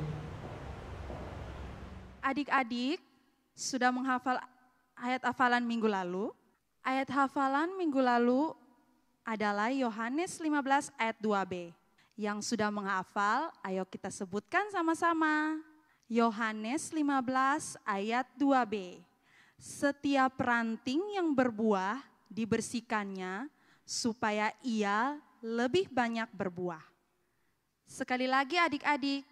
Adik-adik sudah menghafal ayat hafalan minggu lalu. Ayat hafalan minggu lalu adalah Yohanes 15 ayat 2b. Yang sudah menghafal, ayo kita sebutkan sama-sama. Yohanes 15 ayat 2b. Setiap ranting yang berbuah dibersihkannya supaya ia lebih banyak berbuah. Sekali lagi adik-adik,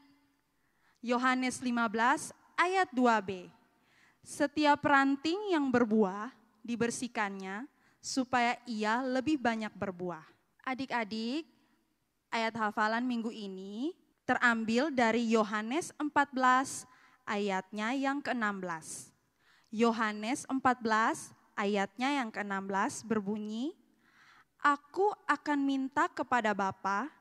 Yohanes 15 ayat 2b. Setiap ranting yang berbuah dibersihkannya supaya ia lebih banyak berbuah. Adik-adik, ayat hafalan minggu ini terambil dari Yohanes 14 ayatnya yang ke-16. Yohanes 14 ayatnya yang ke-16 berbunyi, Aku akan minta kepada Bapa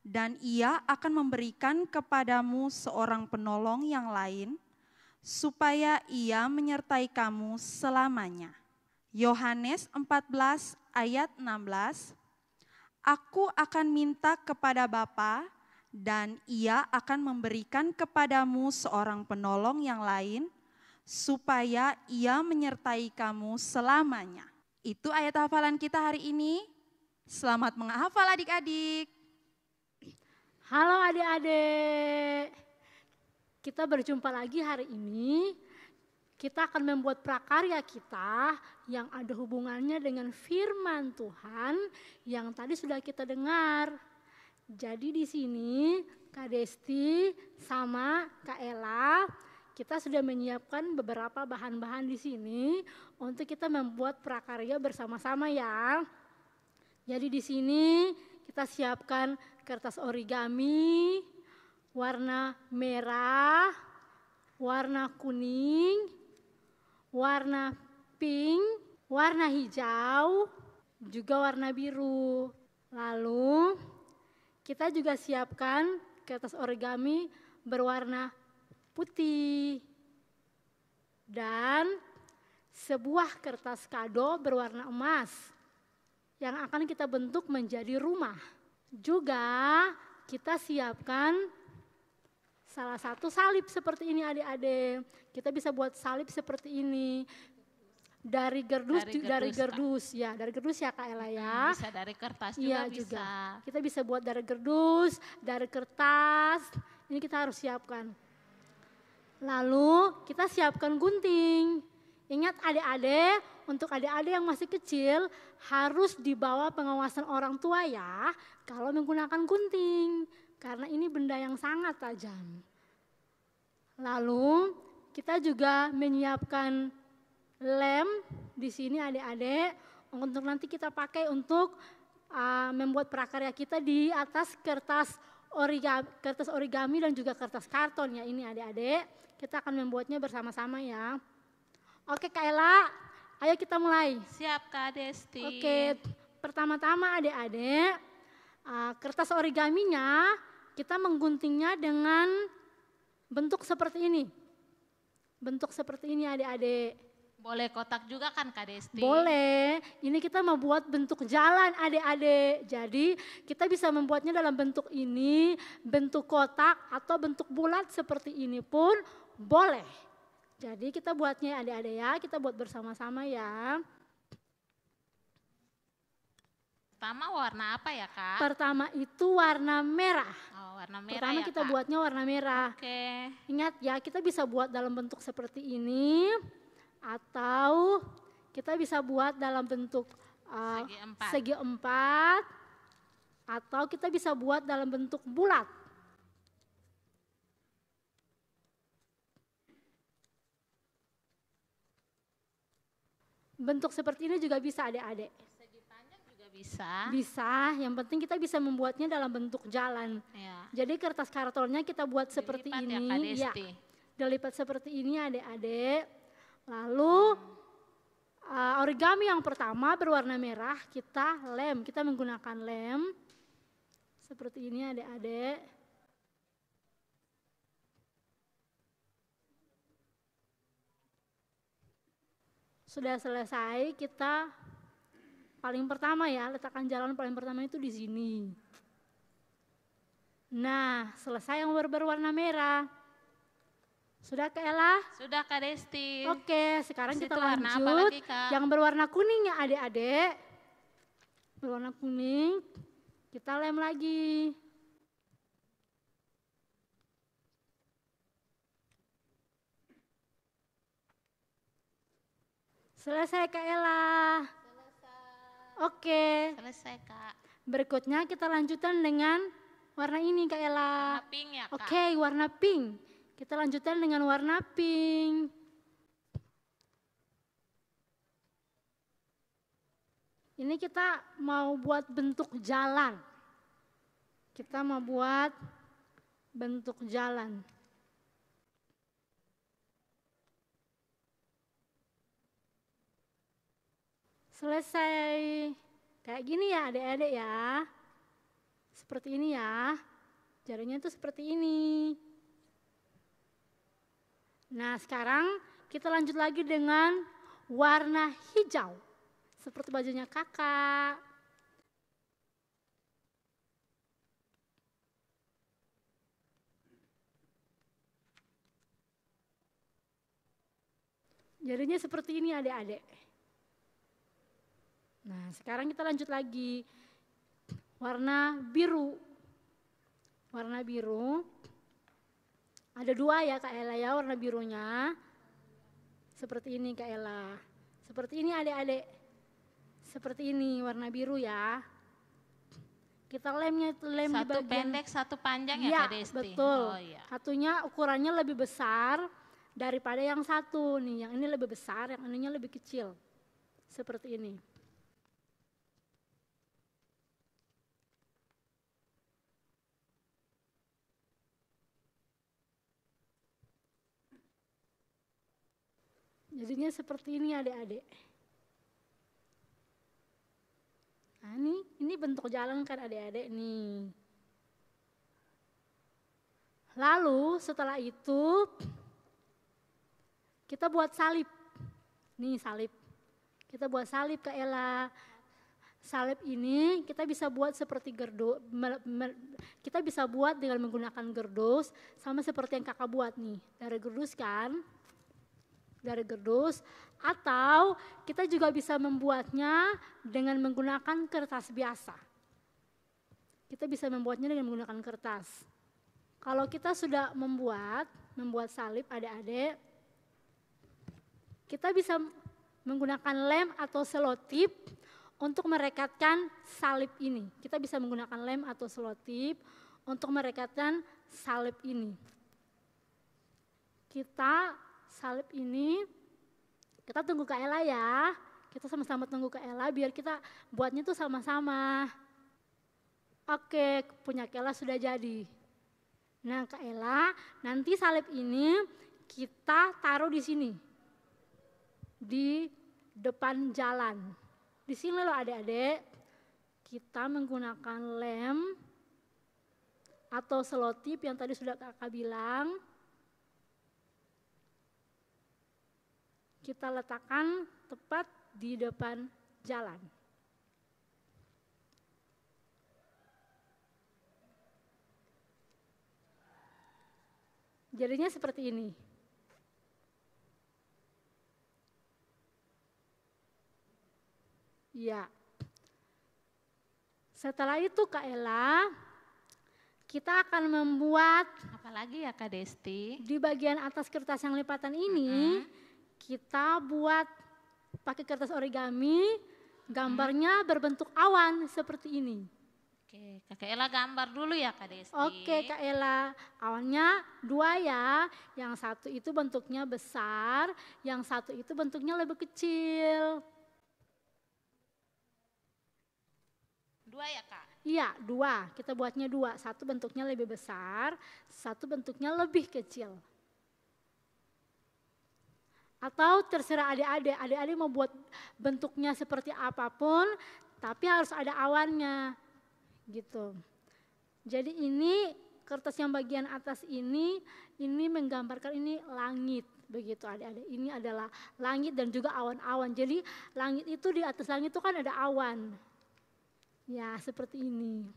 dan Ia akan memberikan kepadamu seorang penolong yang lain supaya Ia menyertai kamu selamanya. Yohanes 14 ayat 16, Aku akan minta kepada Bapa dan Ia akan memberikan kepadamu seorang penolong yang lain supaya Ia menyertai kamu selamanya. Itu ayat hafalan kita hari ini. Selamat menghafal adik-adik. Halo adik-adik. Kita berjumpa lagi hari ini. Kita akan membuat prakarya kita yang ada hubungannya dengan firman Tuhan yang tadi sudah kita dengar. Jadi di sini Kak Desti sama Kak Ella, kita sudah menyiapkan beberapa bahan-bahan di sini untuk kita membuat prakarya bersama-sama ya. Jadi di sini kita siapkan kertas origami warna merah, warna kuning, warna pink, warna hijau, juga warna biru. Lalu kita juga siapkan kertas origami berwarna putih dan sebuah kertas kado berwarna emas yang akan kita bentuk menjadi rumah. Juga kita siapkan salah satu salib seperti ini adik-adik. Kita bisa buat salib seperti ini. Dari gerdus ya, dari gerdus ya Kak Ella ya. Bisa dari kertas juga iya, bisa. Juga. Kita bisa buat dari gerdus, dari kertas. Ini kita harus siapkan. Lalu kita siapkan gunting. Ingat adik-adik, untuk adik-adik yang masih kecil harus dibawa pengawasan orang tua ya kalau menggunakan gunting. Karena ini benda yang sangat tajam. Lalu kita juga menyiapkan lem di sini adik-adik untuk nanti kita pakai untuk membuat prakarya kita di atas kertas origami dan juga kertas karton ya ini adik-adik. Kita akan membuatnya bersama-sama ya. Oke Kak Ella, ayo kita mulai. Siap Kak Desti. Oke, pertama-tama adik-adik kertas origaminya kita mengguntingnya dengan bentuk seperti ini. Bentuk seperti ini adik-adik. Boleh kotak juga kan Kak Desti? Boleh, ini kita membuat bentuk jalan adik-adik. Jadi kita bisa membuatnya dalam bentuk ini, bentuk kotak atau bentuk bulat seperti ini pun boleh. Jadi kita buatnya adik-adik ya, kita buat bersama-sama ya. Pertama warna apa ya Kak? Pertama itu warna merah. Oh, warna merah. Pertama ya, kita Kak? buatnya warna merah. Oke. Ingat ya, kita bisa buat dalam bentuk seperti ini atau kita bisa buat dalam bentuk segi empat atau kita bisa buat dalam bentuk bulat. Bentuk seperti ini juga bisa adik-adik. Segi panjang juga bisa. Bisa, yang penting kita bisa membuatnya dalam bentuk jalan. Ya. Jadi kertas kartonnya kita buat seperti Dilipat ini. Ya, Kak Desti. Dilipat seperti ini adik-adik. Lalu origami yang pertama berwarna merah kita lem. Kita menggunakan lem. Seperti ini adik-adik. Sudah selesai, kita paling pertama ya, letakkan jalan paling pertama itu di sini. Nah, selesai yang berwarna merah. Sudah Kak Ella? Sudah Kak Desti. Oke, sekarang kita warna apa lanjut. lagi, Kak? Yang berwarna kuning ya adik-adik. Berwarna kuning, kita lem lagi. Selesai Kak Ella. Selesai. Oke. Selesai Kak. Berikutnya kita lanjutkan dengan warna ini Kak Ella. Warna pink ya, Kak? Oke, warna pink. Kita lanjutkan dengan warna pink. Ini kita mau buat bentuk jalan. Kita mau buat bentuk jalan. Selesai. Kayak gini ya adik-adik ya. Seperti ini ya. Jarinya itu seperti ini. Nah sekarang kita lanjut lagi dengan warna hijau. Seperti bajunya kakak. Jarinya seperti ini adik-adik. Nah sekarang kita lanjut lagi. Warna biru. Warna biru. Ada dua ya Kak Ella ya warna birunya. Seperti ini Kak Ella. Seperti ini adik-adik. Seperti ini warna biru ya. Kita lemnya lem di bagian. Satu pendek, satu panjang ya Kak Desti? Betul. Oh, iya. Satunya ukurannya lebih besar daripada yang satu nih. Yang ini lebih besar, yang ininya lebih kecil. Seperti ini. Jadinya seperti ini adik-adik. Nah ini bentuk jalan kan adik-adik nih. Lalu setelah itu kita buat salib. Nih salib. Kita buat salib Kak Ella. Salib ini kita bisa buat seperti gerdo. Kita bisa buat dengan menggunakan gerdus sama seperti yang kakak buat nih. Dari gerdus kan. Dari gerdus, atau kita juga bisa membuatnya dengan menggunakan kertas biasa. Kita bisa membuatnya dengan menggunakan kertas. Kalau kita sudah membuat salib adik-adik, kita bisa menggunakan lem atau selotip untuk merekatkan salib ini. Kita bisa menggunakan lem atau selotip untuk merekatkan salib ini. Salib ini, kita tunggu Kak Ella ya. Kita sama-sama tunggu Kak Ella biar kita buatnya tuh sama-sama. Oke, punya Kak Ella sudah jadi. Nah Kak Ella, nanti salib ini kita taruh di sini. Di depan jalan. Di sini loh adik-adik, kita menggunakan lem atau selotip yang tadi sudah kakak bilang. Kita letakkan tepat di depan jalan. Jadinya seperti ini. Ya. Setelah itu Kak Ella, kita akan membuat apalagi ya Kak Desti? Di bagian atas kertas yang lipatan ini, kita buat pakai kertas origami, gambarnya berbentuk awan seperti ini. Oke, Kak Ella gambar dulu ya Kak Desti. Oke Kak Ella, awannya dua ya. Yang satu itu bentuknya besar, yang satu itu bentuknya lebih kecil. Dua ya Kak? Iya, dua. Kita buatnya dua. Satu bentuknya lebih besar, satu bentuknya lebih kecil. Atau terserah adik-adik, adik-adik mau buat bentuknya seperti apapun, tapi harus ada awannya, gitu. Jadi ini kertas yang bagian atas ini menggambarkan ini langit, begitu adik-adik. Ini adalah langit dan juga awan-awan. Jadi langit itu di atas langit itu kan ada awan. Ya seperti ini.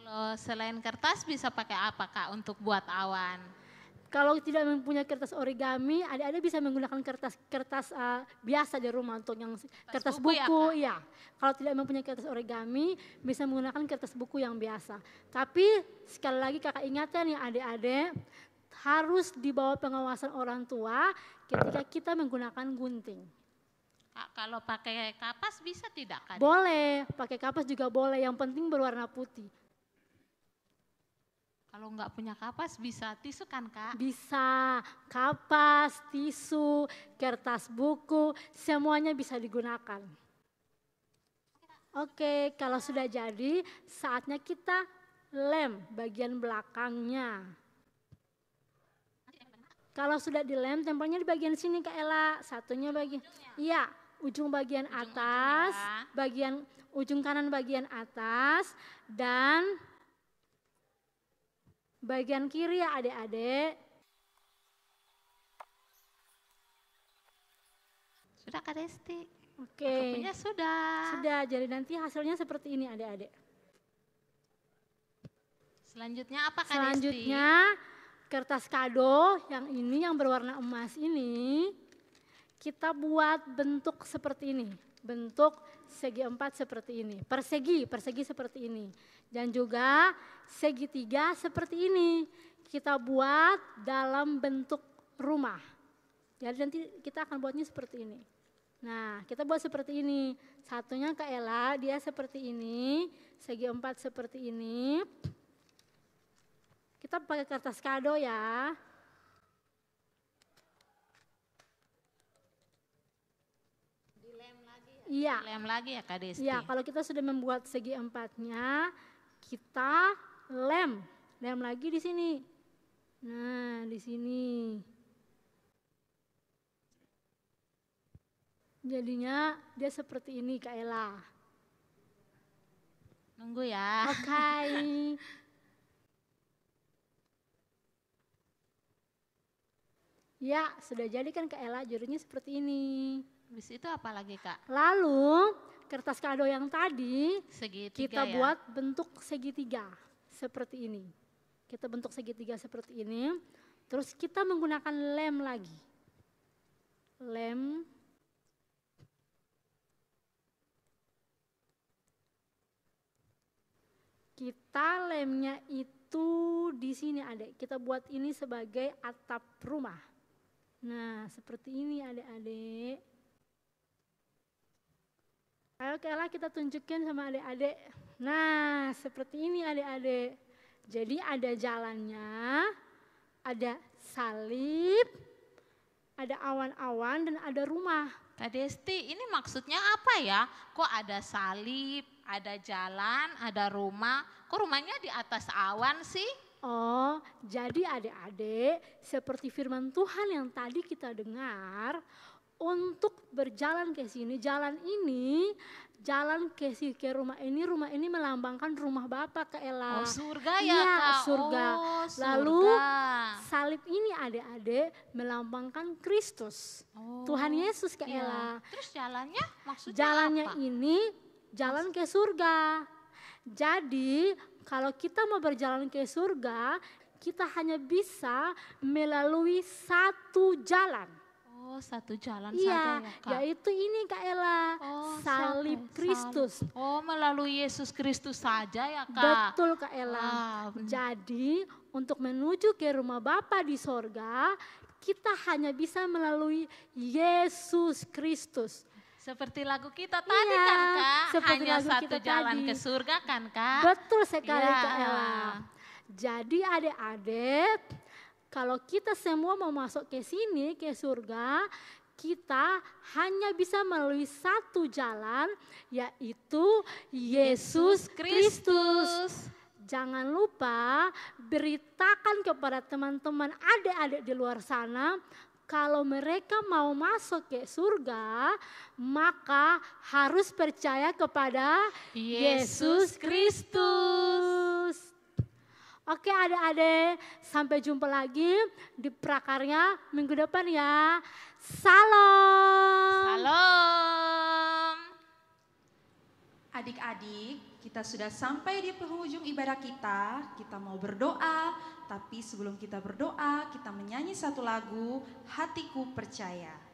Kalau selain kertas bisa pakai apa Kak untuk buat awan? Kalau tidak mempunyai kertas origami, adik-adik bisa menggunakan kertas biasa di rumah untuk yang kertas buku ya. Kalau tidak mempunyai kertas origami, bisa menggunakan kertas buku yang biasa. Tapi sekali lagi kakak ingatkan ya adik-adik, harus di bawah pengawasan orang tua ketika kita menggunakan gunting. Kak, kalau pakai kapas bisa tidak, Kak? Boleh, pakai kapas juga boleh, yang penting berwarna putih. Kalau nggak punya kapas bisa tisu kan, Kak? Bisa, kapas, tisu, kertas buku, semuanya bisa digunakan. Oke, kalau sudah jadi, saatnya kita lem bagian belakangnya. Kalau sudah dilem, tempelnya di bagian sini, Kak Ella. Satunya bagian, iya, ujung bagian atas, bagian ujung kanan bagian atas, dan bagian kiri ya adik-adik. Sudah, Kak Desti. Oke. Punya sudah. Sudah, jadi nanti hasilnya seperti ini adik-adik. Selanjutnya apa, Kak Selanjutnya kertas kado yang ini yang berwarna emas ini kita buat bentuk seperti ini. Bentuk segi 4 seperti ini. Persegi seperti ini. Dan juga segitiga seperti ini. Kita buat dalam bentuk rumah. Jadi nanti kita akan buatnya seperti ini. Nah, kita buat seperti ini. Satunya Kak Ella, dia seperti ini. Segi 4 seperti ini. Kita pakai kertas kado ya. Dilem lagi ya? Iya. Dilem lagi ya, Kak Desti? Iya, kalau kita sudah membuat segi 4-nya, kita lem. Lem lagi di sini. Nah, di sini. Jadinya dia seperti ini, Kak Ella. Nunggu ya. Oke. Ya, sudah jadi kan Kak Ella, jadinya seperti ini. Habis itu apa lagi, Kak? Lalu kertas kado yang tadi Segitiga kita ya? buat bentuk segitiga seperti ini. Kita bentuk segitiga seperti ini. Terus kita menggunakan lem lagi. Lem. Kita lemnya itu di sini Adik. Kita buat ini sebagai atap rumah. Nah, seperti ini adik-adik. Ayo Kela kita tunjukin sama adik-adik. Nah, seperti ini adik-adik. Jadi ada jalannya, ada salib, ada awan-awan dan ada rumah. Kak Desti, ini maksudnya apa ya? Kok ada salib, ada jalan, ada rumah. Kok rumahnya di atas awan sih? Oh, jadi adik-adik seperti firman Tuhan yang tadi kita dengar, untuk berjalan ke sini, jalan ini, jalan ke rumah ini melambangkan rumah Bapa Kak Ella. Oh, surga ya, Iya, Kak? surga. Oh, Lalu surga. salib ini adik-adik melambangkan Kristus. Oh, Tuhan Yesus Kak iya. Ella. Terus jalannya maksudnya Jalannya apa? ini jalan ke surga. Jadi kalau kita mau berjalan ke surga, kita hanya bisa melalui satu jalan. Oh, satu jalan Iya, saja ya, Kak? yaitu ini Kak Ella, Oh, salib sampai Kristus. salib. Oh, melalui Yesus Kristus saja ya, Kak? Betul Kak Ella. Wow. Jadi untuk menuju ke rumah Bapa di sorga, kita hanya bisa melalui Yesus Kristus. Seperti lagu kita tadi Iya, kan, Kak? seperti Hanya lagu satu kita jalan tadi. ke surga kan, Kak? Betul sekali Iya. Kak Ella. Jadi adik-adik, kalau kita semua mau masuk ke sini, ke surga, kita hanya bisa melalui satu jalan, yaitu Yesus Kristus. Jangan lupa beritakan kepada teman-teman adik-adik di luar sana, kalau mereka mau masuk ke surga, maka harus percaya kepada Yesus Kristus. Oke adik-adik, sampai jumpa lagi di prakarya minggu depan ya. Salam. Salam. Adik-adik, kita sudah sampai di penghujung ibadah kita. Kita mau berdoa, tapi sebelum kita berdoa, kita menyanyi satu lagu, Hatiku Percaya.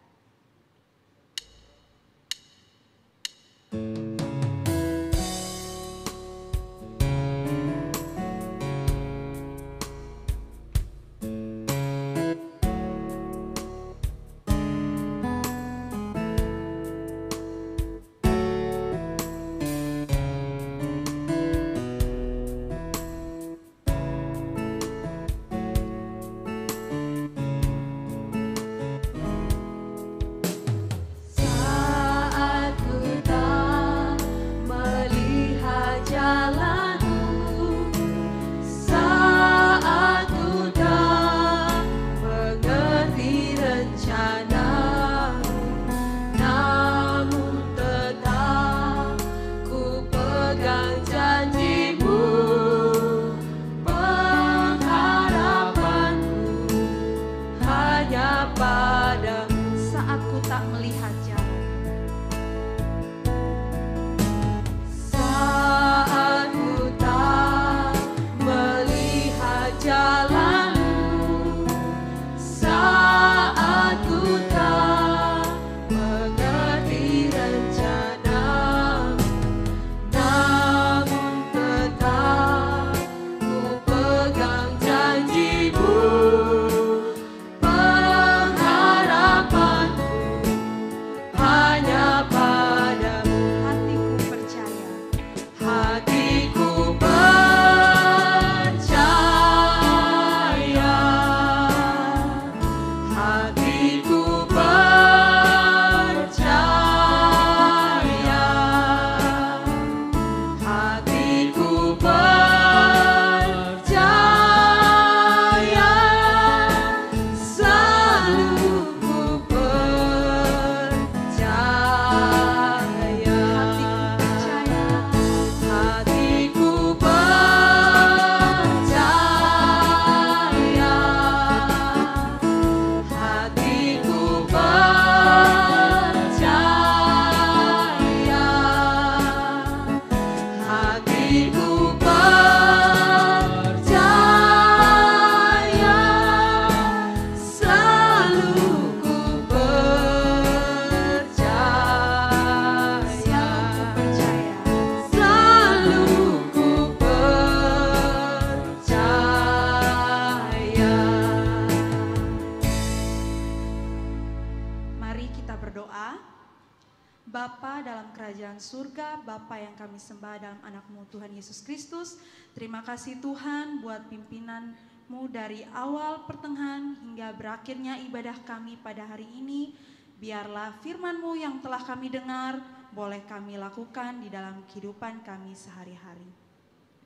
kerajaan surga, Bapa yang kami sembah dalam anak-Mu Tuhan Yesus Kristus. Terima kasih Tuhan buat pimpinan-Mu dari awal, pertengahan, hingga berakhirnya ibadah kami pada hari ini. Biarlah firman-Mu yang telah kami dengar boleh kami lakukan di dalam kehidupan kami sehari-hari.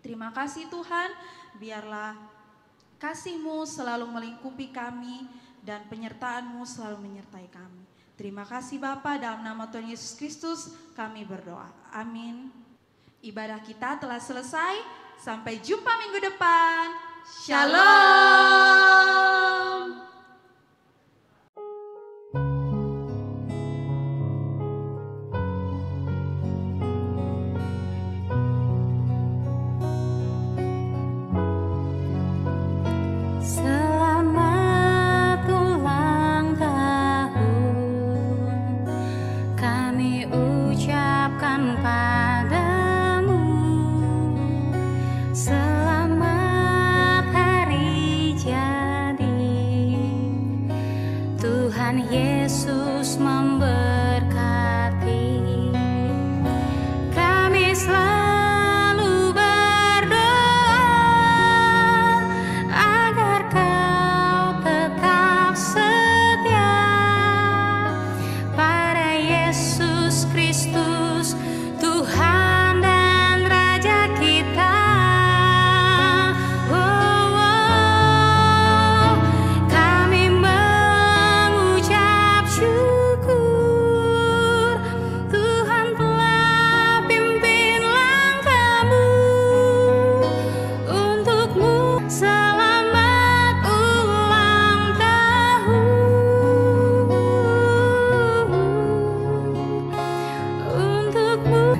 Terima kasih Tuhan, biarlah kasih-Mu selalu melingkupi kami dan penyertaan-Mu selalu menyertai kami. Terima kasih Bapa, dalam nama Tuhan Yesus Kristus kami berdoa. Amin. Ibadah kita telah selesai. Sampai jumpa minggu depan. Shalom. Selamat ulang tahun kami ucapkan padamu. Selamat hari jadi, Tuhan Yesus memberkati. Kami selalu berdoa agar kau tetap setia pada Yesus Kristus, Tuhan dan Raja kita. Kami mengucap syukur, Tuhan telah pimpin langkahmu untukmu. Selamat ulang tahun untukmu.